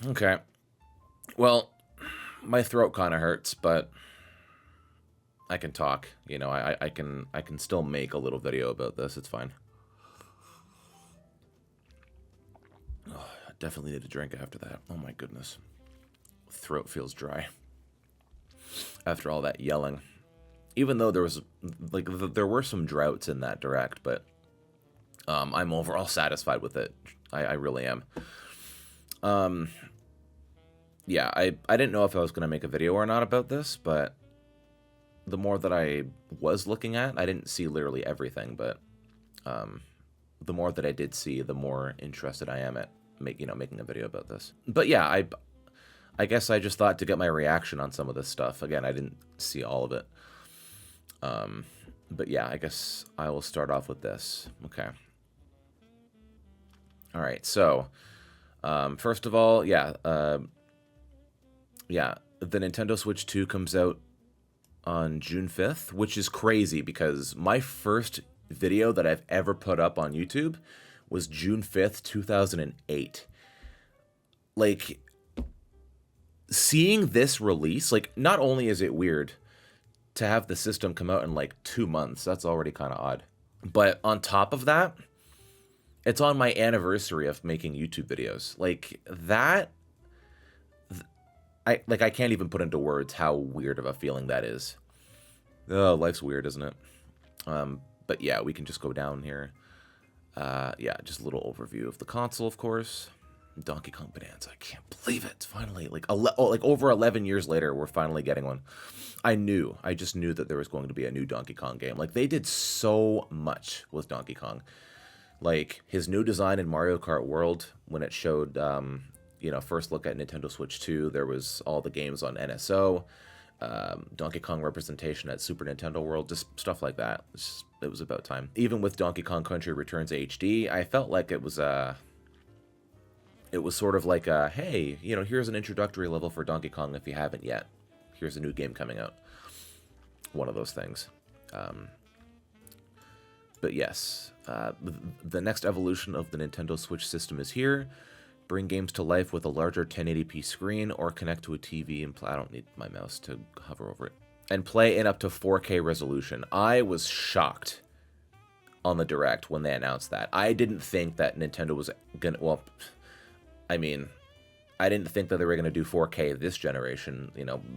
Okay. Well, my throat kind of hurts, but I can talk. You know, I can still make a little video about this. It's fine. Oh, I definitely need a drink after that. Oh my goodness. Throat feels dry after all that yelling. Even though there was there were some droughts in that direct, but I'm overall satisfied with it. I really am. Um, yeah, I didn't know if I was gonna make a video or not about this, but the more that I was looking at, I didn't see literally everything, but um, the more that I did see, the more interested I am at making a video about this. But yeah, I guess I just thought to get my reaction on some of this stuff. Again, I didn't see all of it. But yeah, I guess I will start off with this. Okay. All right. So, first of all, yeah, the Nintendo Switch 2 comes out on June 5th, which is crazy because my first video that I've ever put up on YouTube was June 5th, 2008. Like, seeing this release, like, not only is it weird to have the system come out in like 2 months, that's already kind of odd. But on top of that, it's on my anniversary of making YouTube videos. Like, that. I can't even put into words how weird of a feeling that is. Oh, life's weird, isn't it? But yeah, we can just go down here. Yeah, just a little overview of the console, of course. Donkey Kong Bonanza. I can't believe it. Finally, like over 11 years later, we're finally getting one. I just knew that there was going to be a new Donkey Kong game. Like, they did so much with Donkey Kong. Like, his new design in Mario Kart World, when it showed, first look at Nintendo Switch 2, there was all the games on NSO, Donkey Kong representation at Super Nintendo World, just stuff like that. It was about time. Even with Donkey Kong Country Returns HD, I felt like it was sort of like a, hey, here's an introductory level for Donkey Kong if you haven't yet. Here's a new game coming out. One of those things. But yes, the next evolution of the Nintendo Switch system is here. Bring games to life with a larger 1080p screen or connect to a TV and play. I don't need my mouse to hover over it. And play in up to 4K resolution. I was shocked on the Direct when they announced that. I didn't think that Nintendo was going to... Well, I mean, I didn't think that they were going to do 4K this generation.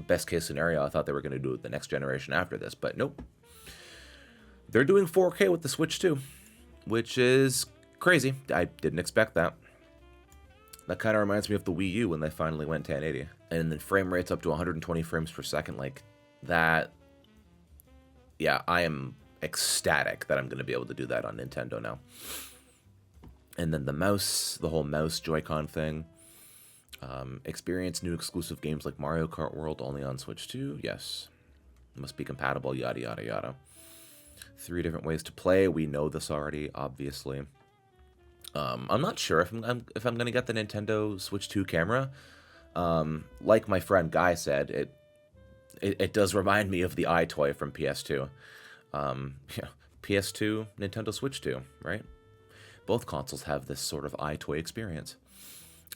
Best case scenario, I thought they were going to do it the next generation after this. But nope. They're doing 4K with the Switch too, which is crazy. I didn't expect that. That kind of reminds me of the Wii U when they finally went 1080. And then frame rates up to 120 frames per second. Like, that... Yeah, I am ecstatic that I'm going to be able to do that on Nintendo now. And then the mouse, the whole mouse Joy-Con thing. Experience new exclusive games like Mario Kart World only on Switch 2. Yes. Must be compatible, yada, yada, yada. 3 different ways to play. We know this already, obviously. I'm not sure if I'm going to get the Nintendo Switch 2 camera. Like my friend Guy said, it does remind me of the iToy from PS2. Yeah, PS2, Nintendo Switch 2, right? Both consoles have this sort of iToy experience.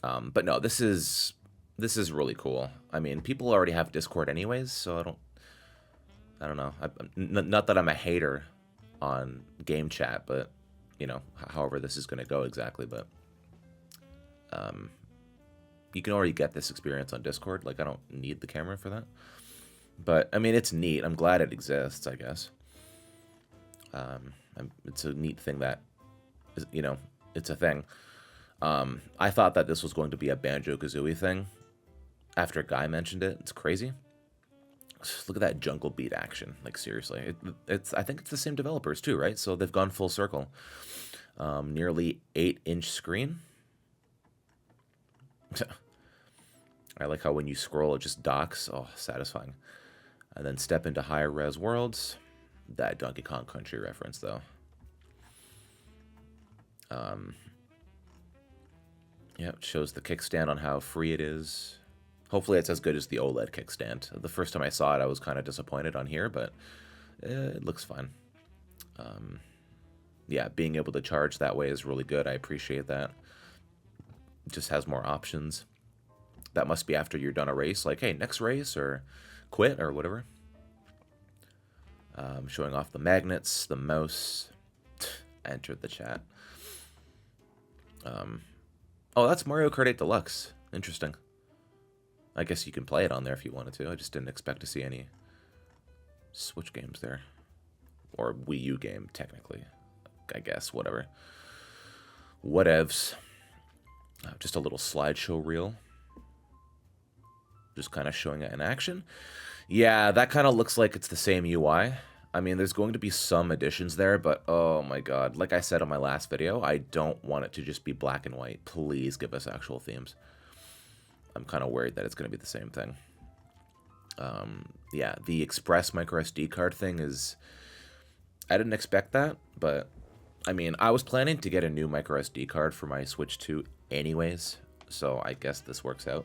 But no, this is really cool. I mean, people already have Discord anyways, so I don't know. Not that I'm a hater on game chat, but however this is going to go exactly, but you can already get this experience on Discord. Like, I don't need the camera for that, but I mean, it's neat. I'm glad it exists, I guess. It's a neat thing that it's a thing. I thought that this was going to be a Banjo-Kazooie thing after Guy mentioned it. It's crazy. Look at that jungle beat action. Like, seriously, I think it's the same developers too, right? So they've gone full circle. Nearly 8-inch screen. I like how when you scroll, it just docks. Oh, satisfying. And then step into higher res worlds. That Donkey Kong Country reference, though. Yeah, it shows the kickstand on how free it is. Hopefully it's as good as the OLED kickstand. The first time I saw it, I was kind of disappointed on here, but it looks fine. Yeah, being able to charge that way is really good. I appreciate that. It just has more options. That must be after you're done a race. Like, hey, next race or quit or whatever. Showing off the magnets, the mouse. Entered the chat. Oh, that's Mario Kart 8 Deluxe. Interesting. I guess you can play it on there if you wanted to. I just didn't expect to see any Switch games there. Or Wii U game, technically. I guess, whatever. Whatevs. Just a little slideshow reel. Just kind of showing it in action. Yeah, that kind of looks like it's the same UI. I mean, there's going to be some additions there, but oh my god. Like I said on my last video, I don't want it to just be black and white. Please give us actual themes. I'm kind of worried that it's going to be the same thing. Yeah, the Express microSD card thing is... I didn't expect that, but... I mean, I was planning to get a new microSD card for my Switch 2 anyways, so I guess this works out.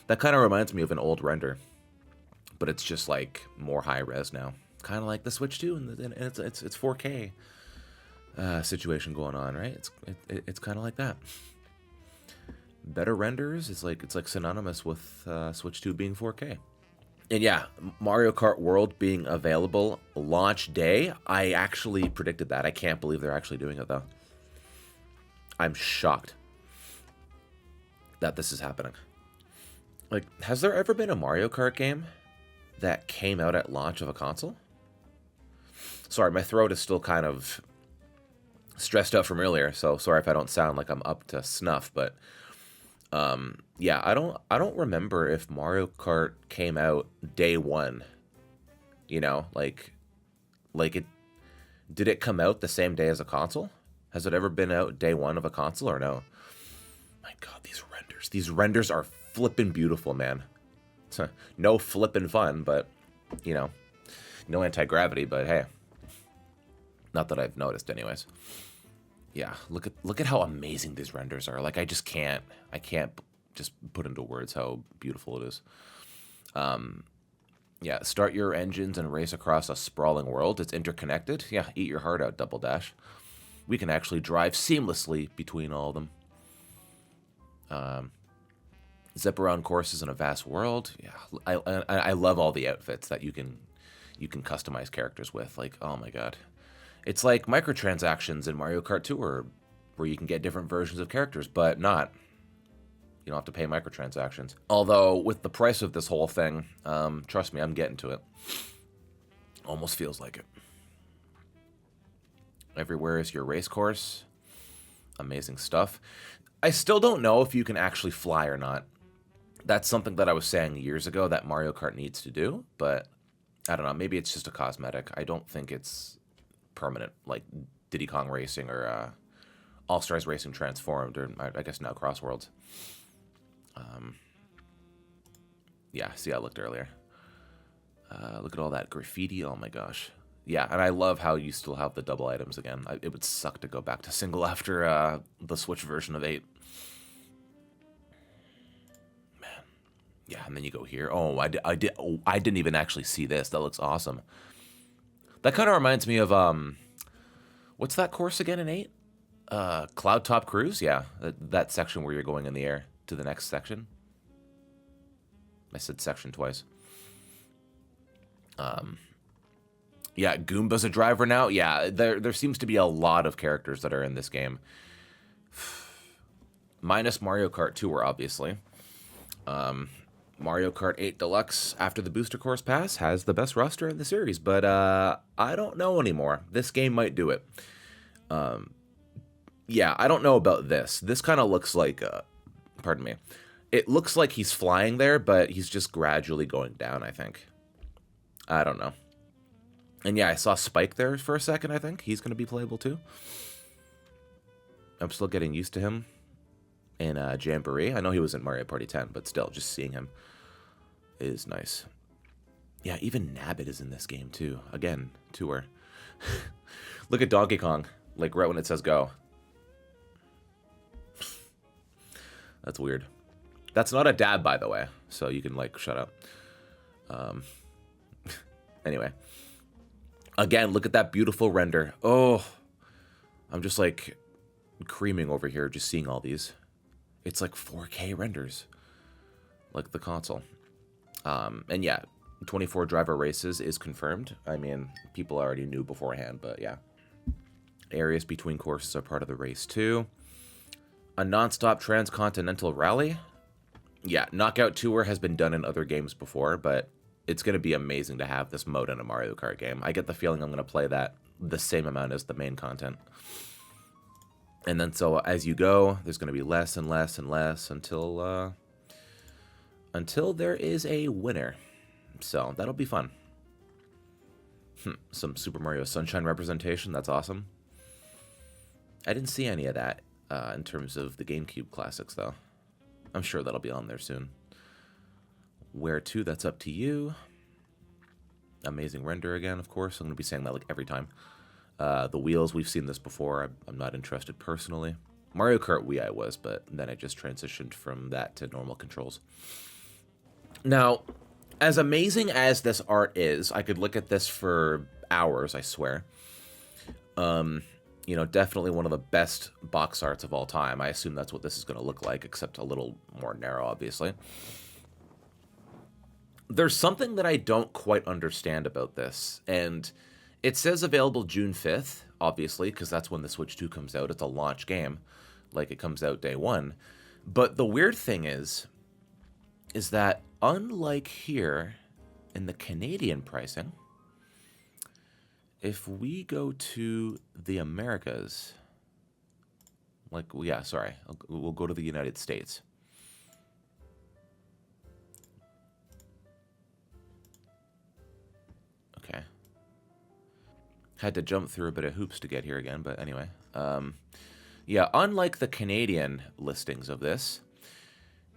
That kind of reminds me of an old render, but it's just like more high res now. Kind of like the Switch 2, and it's 4K situation going on, right? It's kind of like that. Better renders. It's like synonymous with Switch 2 being 4K. And yeah, Mario Kart World being available launch day. I actually predicted that. I can't believe they're actually doing it though. I'm shocked that this is happening. Like, has there ever been a Mario Kart game that came out at launch of a console? Sorry, my throat is still kind of stressed out from earlier, so sorry if I don't sound like I'm up to snuff, but yeah, I don't remember if Mario Kart came out day one. You know, like it did it come out the same day as a console? Has it ever been out day one of a console or no? My god, these renders are flippin' beautiful, man. No flippin' fun, but you know, no anti-gravity, but hey. Not that I've noticed anyways. Yeah, look at how amazing these renders are. Like I can't just put into words how beautiful it is. Yeah, start your engines and race across a sprawling world. It's interconnected. Yeah, eat your heart out, Double Dash. We can actually drive seamlessly between all of them. Zip around courses in a vast world. Yeah, I love all the outfits that you can customize characters with. Like, oh my god. It's like microtransactions in Mario Kart Tour, where you can get different versions of characters, but not. You don't have to pay microtransactions. Although, with the price of this whole thing, trust me, I'm getting to it. Almost feels like it. Everywhere is your race course. Amazing stuff. I still don't know if you can actually fly or not. That's something that I was saying years ago that Mario Kart needs to do, but I don't know. Maybe it's just a cosmetic. I don't think it's permanent, like Diddy Kong Racing or All-Stars Racing Transformed, or I guess now Cross Worlds. Yeah, see, I looked earlier. Look at all that graffiti. Oh my gosh. Yeah, and I love how you still have the double items again. It would suck to go back to single after the Switch version of 8. Man. Yeah, and then you go here. Oh, I didn't even actually see this. That looks awesome. That kind of reminds me of, what's that course again in 8? Cloud Top Cruise? Yeah, that section where you're going in the air to the next section. I said section twice. Yeah, Goomba's a driver now. Yeah, there seems to be a lot of characters that are in this game. Minus Mario Kart Tour, obviously. Mario Kart 8 Deluxe, after the Booster Course Pass, has the best roster in the series, but I don't know anymore. This game might do it. Yeah, I don't know about this. This kind of looks like, pardon me. It looks like he's flying there, but he's just gradually going down, I think. I don't know. And yeah, I saw Spike there for a second, I think. He's going to be playable too. I'm still getting used to him in Jamboree. I know he was in Mario Party 10, but still, just seeing him is nice. Yeah, even Nabbit is in this game too. Again, tour. Look at Donkey Kong, like right when it says go. That's weird. That's not a dab, by the way, so you can, like, shut up. Anyway. Again, look at that beautiful render. Oh, I'm just like creaming over here just seeing all these. It's like 4K renders, like the console. And yeah, 24 driver races is confirmed. I mean, people already knew beforehand, but yeah. Areas between courses are part of the race too. A non-stop transcontinental rally. Yeah, Knockout Tour has been done in other games before, but it's going to be amazing to have this mode in a Mario Kart game. I get the feeling I'm going to play that the same amount as the main content. And then so as you go, there's going to be less and less and less until there is a winner. So that'll be fun. Some Super Mario Sunshine representation. That's awesome. I didn't see any of that in terms of the GameCube classics, though. I'm sure that'll be on there soon. Where to? That's up to you. Amazing render again, of course. I'm going to be saying that like every time. The wheels, we've seen this before. I'm not interested personally. Mario Kart Wii I was, but then I just transitioned from that to normal controls. Now, as amazing as this art is, I could look at this for hours, I swear. You know, definitely one of the best box arts of all time. I assume that's what this is going to look like, except a little more narrow, obviously. There's something that I don't quite understand about this, and it says available June 5th, obviously, because that's when the Switch 2 comes out. It's a launch game, like it comes out day one. But the weird thing is that unlike here in the Canadian pricing, if we go to the Americas, like, yeah, sorry, we'll go to the United States. Okay. Had to jump through a bit of hoops to get here again, but anyway. Yeah, unlike the Canadian listings of this,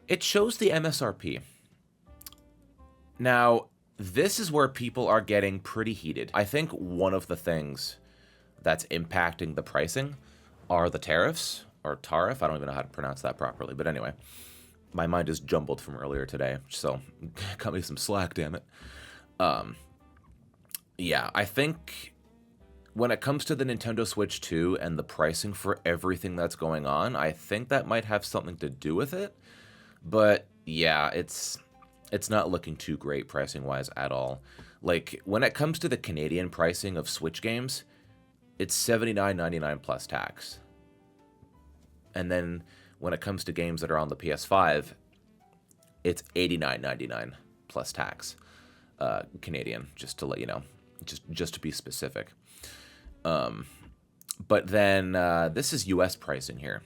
it shows the MSRP. Now, this is where people are getting pretty heated. I think one of the things that's impacting the pricing are the tariffs, or tariff. I don't even know how to pronounce that properly, but anyway. My mind is jumbled from earlier today, so cut me some slack, damn it. Yeah, I think when it comes to the Nintendo Switch 2 and the pricing for everything that's going on, I think that might have something to do with it. But yeah, it's not looking too great pricing-wise at all. Like, when it comes to the Canadian pricing of Switch games, it's $79.99 plus tax. And then when it comes to games that are on the PS5, it's $89.99 plus tax. Canadian, just to let you know. Just to be specific. But then this is US pricing here.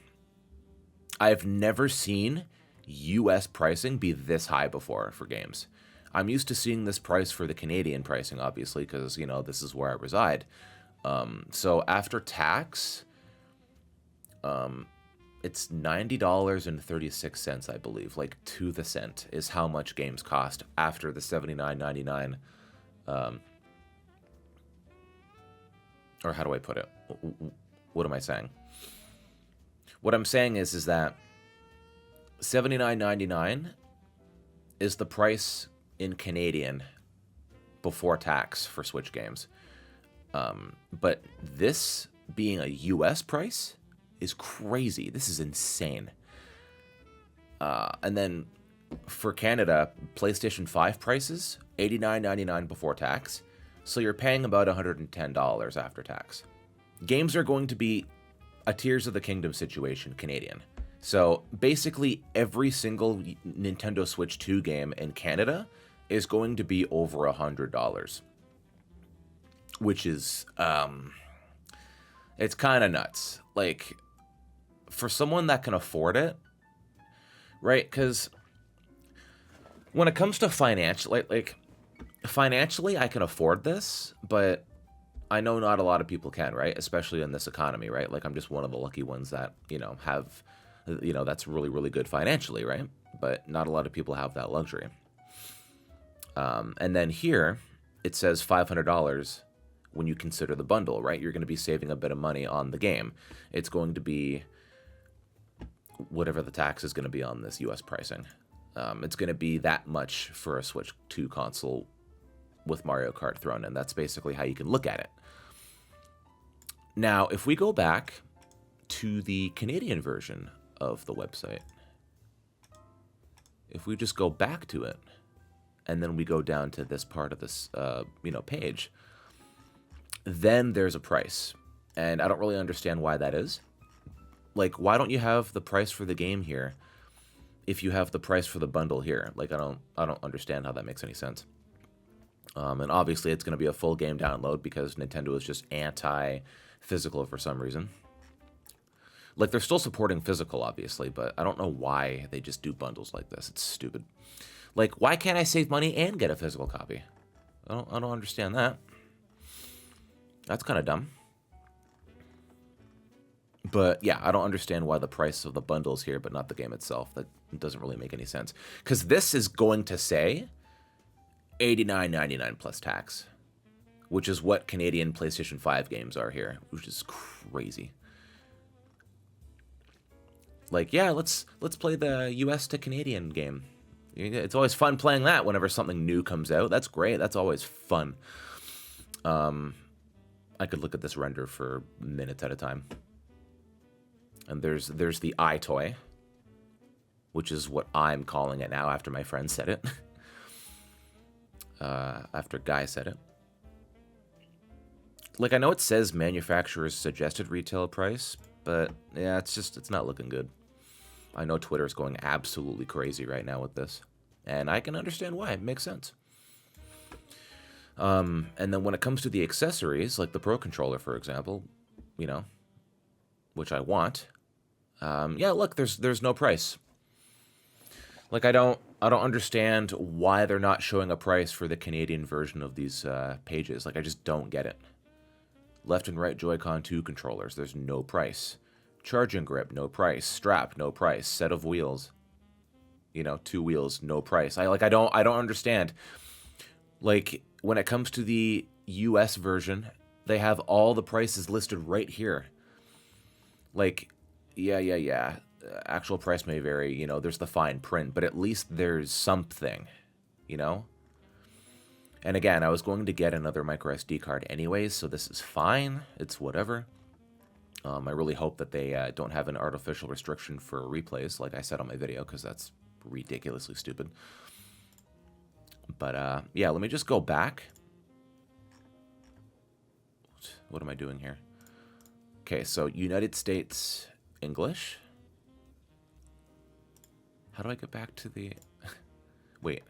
I've never seen US pricing be this high before for games. I'm used to seeing this price for the Canadian pricing, obviously, because, you know, this is where I reside. So after tax, it's $90.36, I believe, like to the cent is how much games cost after the $79.99. Or how do I put it? What am I saying? What I'm saying is that $79.99 is the price in Canadian before tax for Switch games. But this being a US price is crazy. This is insane. And then for Canada, PlayStation 5 prices, $89.99 before tax. So you're paying about $110 after tax. Games are going to be a Tears of the Kingdom situation, Canadian. So basically every single Nintendo Switch 2 game in Canada is going to be over $100. Which is, it's kind of nuts. Like, for someone that can afford it, right? Because when it comes to financial, like financially, I can afford this, but I know not a lot of people can, right? Especially in this economy, right? Like, I'm just one of the lucky ones that, you know, have, you know, that's really, really good financially, right? But not a lot of people have that luxury. And then here, it says $500 when you consider the bundle, right? You're going to be saving a bit of money on the game. It's going to be whatever the tax is going to be on this US pricing. It's going to be that much for a Switch 2 console with Mario Kart thrown in. That's basically how you can look at it. Now, if we go back to the Canadian version of the website, if we just go back to it, and then we go down to this part of this, page, then there's a price. And I don't really understand why that is. Like, why don't you have the price for the game here if you have the price for the bundle here? Like, I don't understand how that makes any sense. And obviously it's going to be a full game download because Nintendo is just anti-physical for some reason. Like, they're still supporting physical, obviously, but I don't know why they just do bundles like this. It's stupid. Like, why can't I save money and get a physical copy? I don't understand that. That's kind of dumb. But yeah, I don't understand why the price of the bundle is here, but not the game itself. That doesn't really make any sense. Because this is going to say $89.99 plus tax, which is what Canadian PlayStation 5 games are here, which is crazy. Like, yeah, let's play the US to Canadian game. It's always fun playing that whenever something new comes out. That's great. That's always fun. I could look at this render for minutes at a time. And there's the iToy, which is what I'm calling it now after my friend said it. After Guy said it. Like, I know it says manufacturer's suggested retail price, but yeah, it's not looking good. I know Twitter's going absolutely crazy right now with this, and I can understand why. It makes sense. And then when it comes to the accessories, like the Pro Controller, for example, which I want, yeah, look, there's no price. Like, I don't understand why they're not showing a price for the Canadian version of these pages. Like, I just don't get it. Left and right Joy-Con 2 controllers, there's no price. Charging grip, no price. Strap, no price. Set of wheels, 2 wheels, no price. I don't understand. Like, when it comes to the US version, they have all the prices listed right here. Like, yeah. Actual price may vary, there's the fine print, but at least there's something, And again, I was going to get another micro SD card anyways, so this is fine. It's whatever. I really hope that they don't have an artificial restriction for replays, like I said on my video, because that's ridiculously stupid. But, yeah, let me just go back. What am I doing here? Okay, so United States English. How do I get back to the... Wait.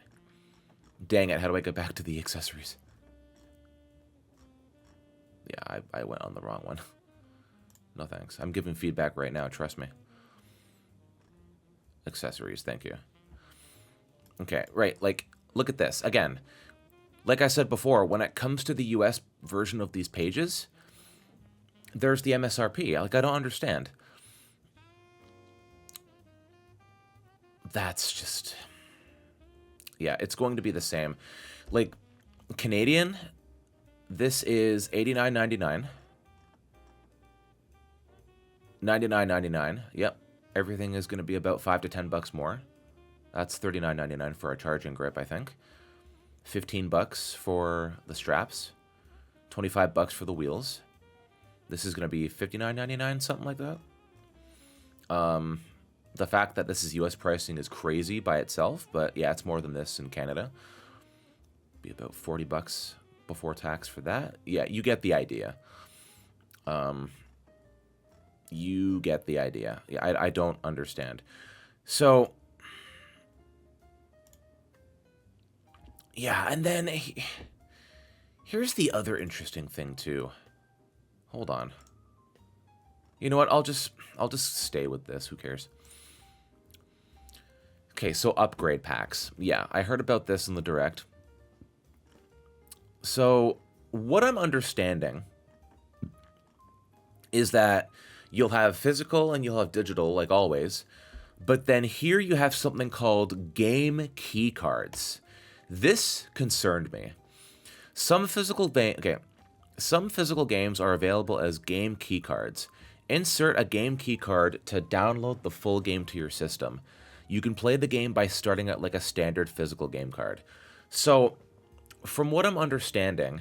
Dang it, how do I get back to the accessories? Yeah, I went on the wrong one. No thanks. I'm giving feedback right now, trust me. Accessories, thank you. Okay, right, like, look at this. Again, like I said before, when it comes to the US version of these pages, there's the MSRP. Like, I don't understand. That's just... Yeah, it's going to be the same. Like, Canadian, this is $89.99. $99.99. Yep. Everything is going to be about $5 to $10 more. That's $39.99 for a charging grip, I think. $15 for the straps. $25 for the wheels. This is going to be $59.99, something like that. The fact that this is US pricing is crazy by itself, but yeah, it's more than this in Canada. Be about $40 before tax for that. Yeah, you get the idea. You get the idea. Yeah, I don't understand. So, yeah, and then here's the other interesting thing too. Hold on. You know what? I'll just stay with this. Who cares? Okay, so upgrade packs. Yeah, I heard about this in the Direct. So, what I'm understanding is that you'll have physical and you'll have digital, like always. But then here you have something called game key cards. This concerned me. Some physical games are available as game key cards. Insert a game key card to download the full game to your system. You can play the game by starting at like a standard physical game card. So, from what I'm understanding,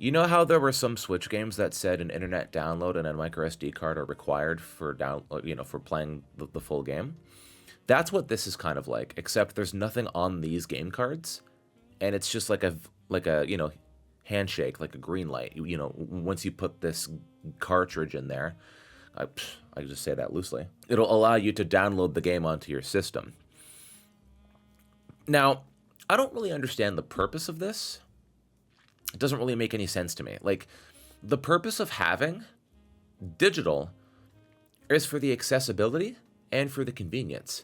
You know how there were some Switch games that said an internet download and a micro SD card are required for for playing the full game? That's what this is kind of like, except there's nothing on these game cards, and it's just like a handshake, like a green light. Once you put this cartridge in there, I just say that loosely, it'll allow you to download the game onto your system. Now, I don't really understand the purpose of this. It doesn't really make any sense to me. Like, the purpose of having digital is for the accessibility and for the convenience.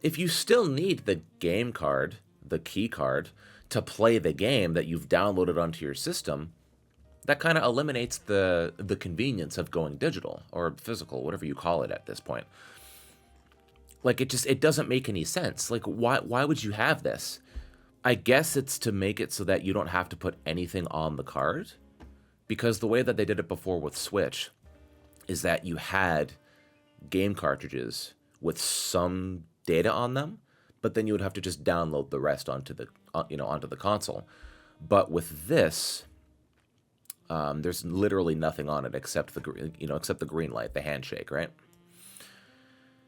If you still need the game card, the key card, to play the game that you've downloaded onto your system, that kind of eliminates the convenience of going digital or physical, whatever you call it at this point. Like, it doesn't make any sense. Like, why would you have this? I guess it's to make it so that you don't have to put anything on the card, because the way that they did it before with Switch is that you had game cartridges with some data on them, but then you would have to just download the rest onto the console. But with this, there's literally nothing on it except the green light, the handshake, right?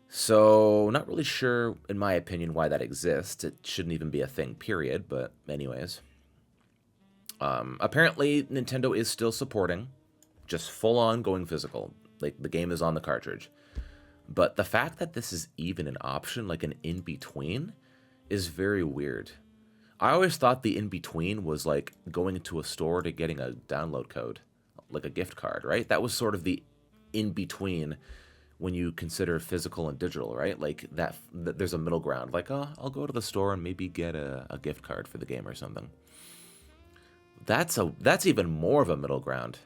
So, not really sure, in my opinion, why that exists. It shouldn't even be a thing, period, but anyways. Apparently, Nintendo is still supporting just full-on going physical. Like, the game is on the cartridge. But the fact that this is even an option, like an in-between, is very weird. I always thought the in-between was like going into a store to getting a download code, like a gift card, right? That was sort of the in-between when you consider physical and digital, right? Like that there's a middle ground. Like, oh, I'll go to the store and maybe get a gift card for the game or something. That's even more of a middle ground.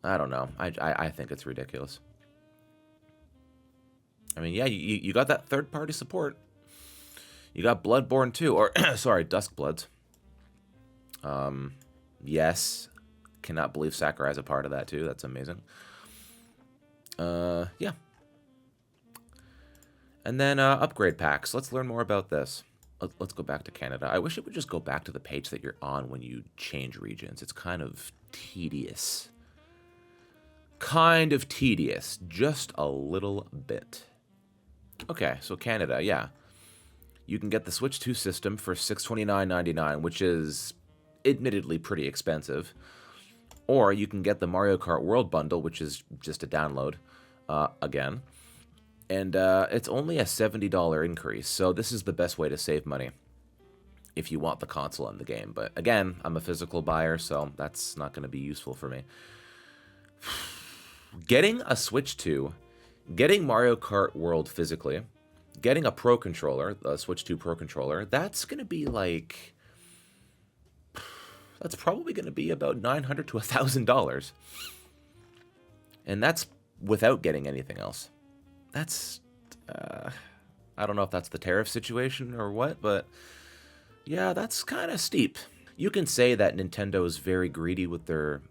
I don't know. I think it's ridiculous. I mean, yeah, you got that third-party support. You got Bloodborne 2, or sorry, Duskbloods. Yes, cannot believe Sakurai's a part of that too. That's amazing. Yeah. And then upgrade packs. Let's learn more about this. Let's go back to Canada. I wish it would just go back to the page that you're on when you change regions. It's kind of tedious. Just a little bit. Okay, so Canada, yeah. You can get the Switch 2 system for $629.99, which is admittedly pretty expensive. Or you can get the Mario Kart World Bundle, which is just a download, again. And it's only a $70 increase, so this is the best way to save money if you want the console and the game. But again, I'm a physical buyer, so that's not going to be useful for me. Getting a Switch 2, getting Mario Kart World physically, getting a Pro Controller, the Switch 2 Pro Controller, that's going to be like... That's probably going to be about $900 to $1,000. And that's without getting anything else. That's... I don't know if that's the tariff situation or what, but... Yeah, that's kind of steep. You can say that Nintendo is very greedy with their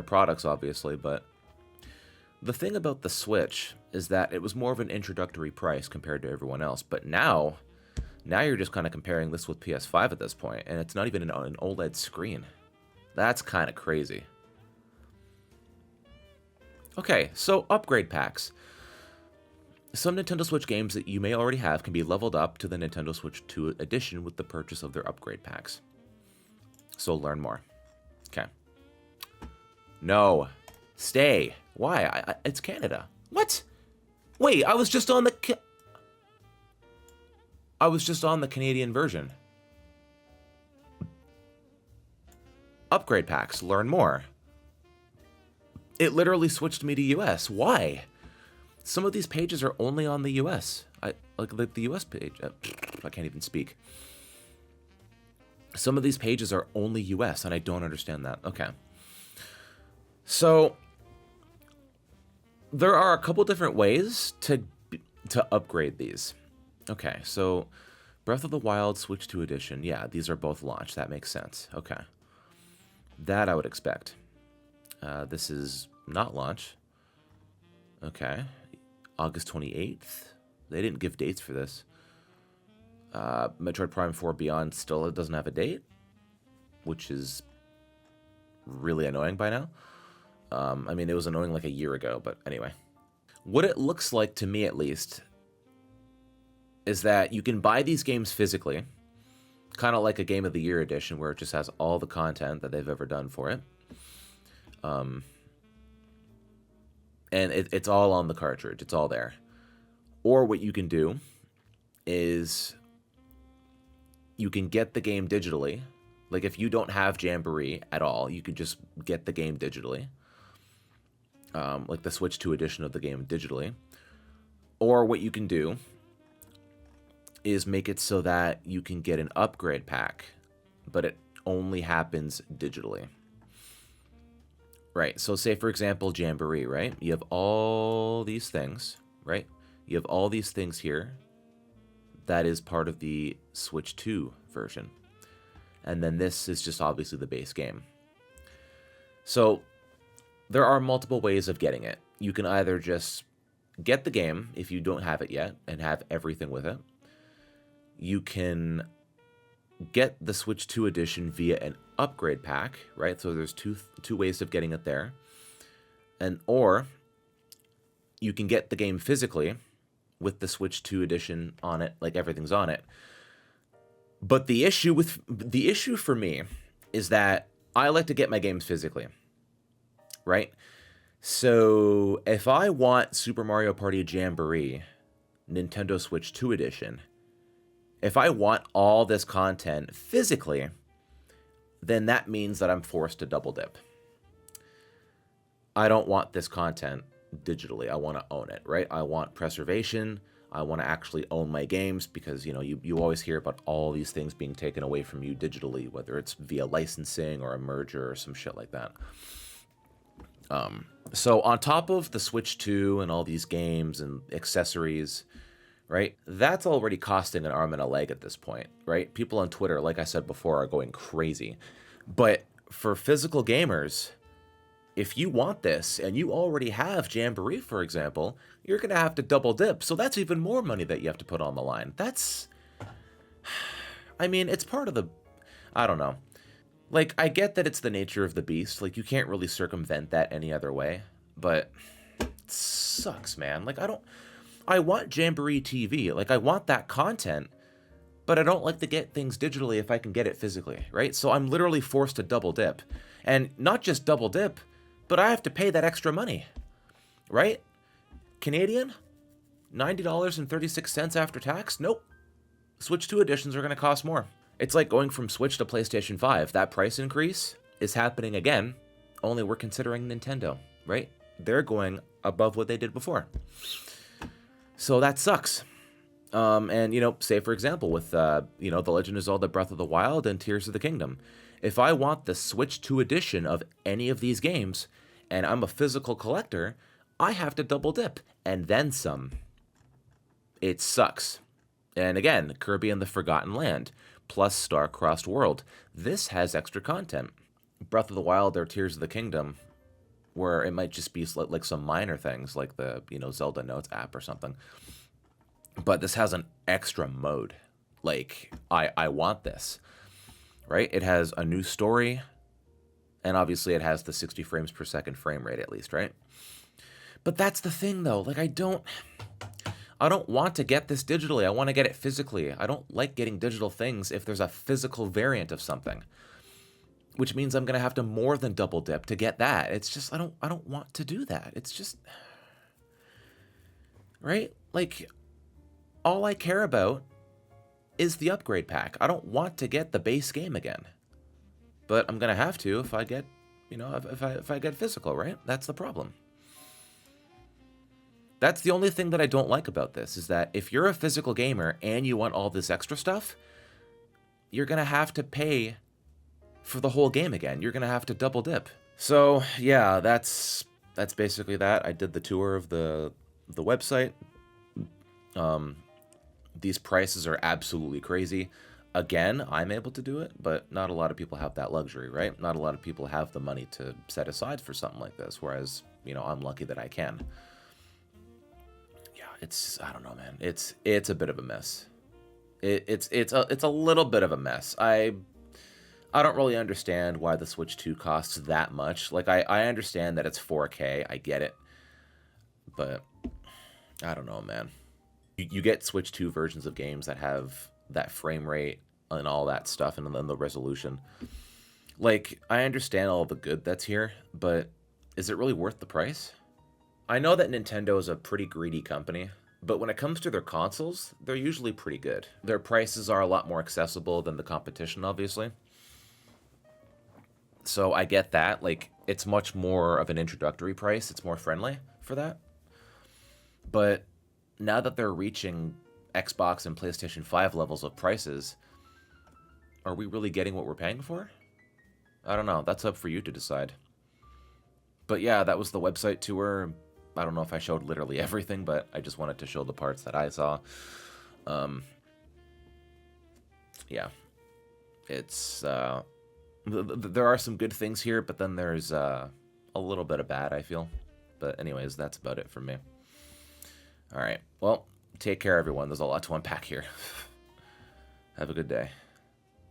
products, obviously, but... The thing about the Switch is that it was more of an introductory price compared to everyone else, but now you're just kind of comparing this with PS5 at this point, and it's not even an OLED screen. That's kind of crazy. Okay, so upgrade packs. Some Nintendo Switch games that you may already have can be leveled up to the Nintendo Switch 2 edition with the purchase of their upgrade packs. So learn more. Okay. No. Stay. Why? It's Canada. What? Wait, I was just on the Canadian version. Upgrade packs. Learn more. It literally switched me to US. Why? Some of these pages are only on the US. Like the US page. I can't even speak. Some of these pages are only US, and I don't understand that. Okay. So there are a couple different ways to upgrade these. Okay, so Breath of the Wild Switch 2 Edition. Yeah, these are both launched. That makes sense. Okay. That I would expect. This is not launch. Okay. August 28th. They didn't give dates for this. Metroid Prime 4 Beyond still doesn't have a date, which is really annoying by now. I mean, it was annoying like a year ago, but anyway. What it looks like, to me at least, is that you can buy these games physically, kind of like a Game of the Year edition, where it just has all the content that they've ever done for it. And it's all on the cartridge. It's all there. Or what you can do is you can get the game digitally. Like, if you don't have Jamboree at all, you could just get the game digitally. Like the Switch 2 edition of the game digitally. Or what you can do is make it so that you can get an upgrade pack, but it only happens digitally. Right, so say, for example, Jamboree, right? You have all these things, right? You have all these things here. That is part of the Switch 2 version. And then this is just obviously the base game. So there are multiple ways of getting it. You can either just get the game if you don't have it yet and have everything with it. You can get the Switch 2 edition via an upgrade pack, right? So there's two ways of getting it there. Or you can get the game physically with the Switch 2 edition on it, like everything's on it. But the issue for me is that I like to get my games physically, right? So if I want Super Mario Party Jamboree, Nintendo Switch 2 edition, if I want all this content physically, then that means that I'm forced to double dip. I don't want this content digitally. I want to own it, right? I want preservation. I want to actually own my games because, you know, you always hear about all these things being taken away from you digitally, whether it's via licensing or a merger or some shit like that. So on top of the Switch 2 and all these games and accessories, right, that's already costing an arm and a leg at this point, right? People on Twitter, like I said before, are going crazy. But for physical gamers, if you want this and you already have Jamboree, for example, you're going to have to double dip. So that's even more money that you have to put on the line. That's, I mean, it's part of the, I don't know. Like, I get that it's the nature of the beast. Like, you can't really circumvent that any other way. But it sucks, man. Like, I want Jamboree TV. Like, I want that content. But I don't like to get things digitally if I can get it physically, right? So I'm literally forced to double dip. And not just double dip, but I have to pay that extra money, right? Canadian? $90.36 after tax? Nope. Switch 2 editions are going to cost more. It's like going from Switch to PlayStation 5. That price increase is happening again, only we're considering Nintendo, right? They're going above what they did before. So that sucks. And, you know, say, for example, with, you know, The Legend of Zelda Breath of the Wild and Tears of the Kingdom. If I want the Switch 2 edition of any of these games, and I'm a physical collector, I have to double dip, and then some. It sucks. And again, Kirby and the Forgotten Land, plus Star-Crossed World. This has extra content. Breath of the Wild or Tears of the Kingdom, where it might just be like some minor things, like the, you know, Zelda Notes app or something. But this has an extra mode. Like, I want this, right? It has a new story, and obviously it has the 60 frames per second frame rate at least, right? But that's the thing, though. Like, I don't want to get this digitally. I want to get it physically. I don't like getting digital things if there's a physical variant of something, which means I'm going to have to more than double dip to get that. It's just, I don't want to do that. It's just, right? Like, all I care about is the upgrade pack. I don't want to get the base game again, but I'm going to have to if I get, you know, if I get physical, right? That's the problem. That's the only thing that I don't like about this, is that if you're a physical gamer and you want all this extra stuff, you're going to have to pay for the whole game again. You're going to have to double dip. So, yeah, that's basically that. I did the tour of the website. These prices are absolutely crazy. Again, I'm able to do it, but not a lot of people have that luxury, right? Not a lot of people have the money to set aside for something like this, whereas, you know, I'm lucky that I can. It's, I don't know, man. It's a bit of a mess. It's a little bit of a mess. I I don't really understand why the Switch 2 costs that much. Like, I understand that it's 4K. I get it. But I don't know, man. You get Switch 2 versions of games that have that frame rate and all that stuff and then the resolution. Like, I understand all the good that's here, but is it really worth the price? I know that Nintendo is a pretty greedy company, but when it comes to their consoles, they're usually pretty good. Their prices are a lot more accessible than the competition, obviously. So I get that. Like, it's much more of an introductory price. It's more friendly for that. But now that they're reaching Xbox and PlayStation 5 levels of prices, are we really getting what we're paying for? I don't know. That's up for you to decide. But yeah, that was the website tour. I don't know if I showed literally everything, but I just wanted to show the parts that I saw. Yeah. It's, there are some good things here, but then there's a little bit of bad, I feel. But anyways, that's about it for me. All right. Well, take care, everyone. There's a lot to unpack here. Have a good day.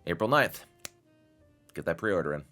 April 9th. Get that pre-order in.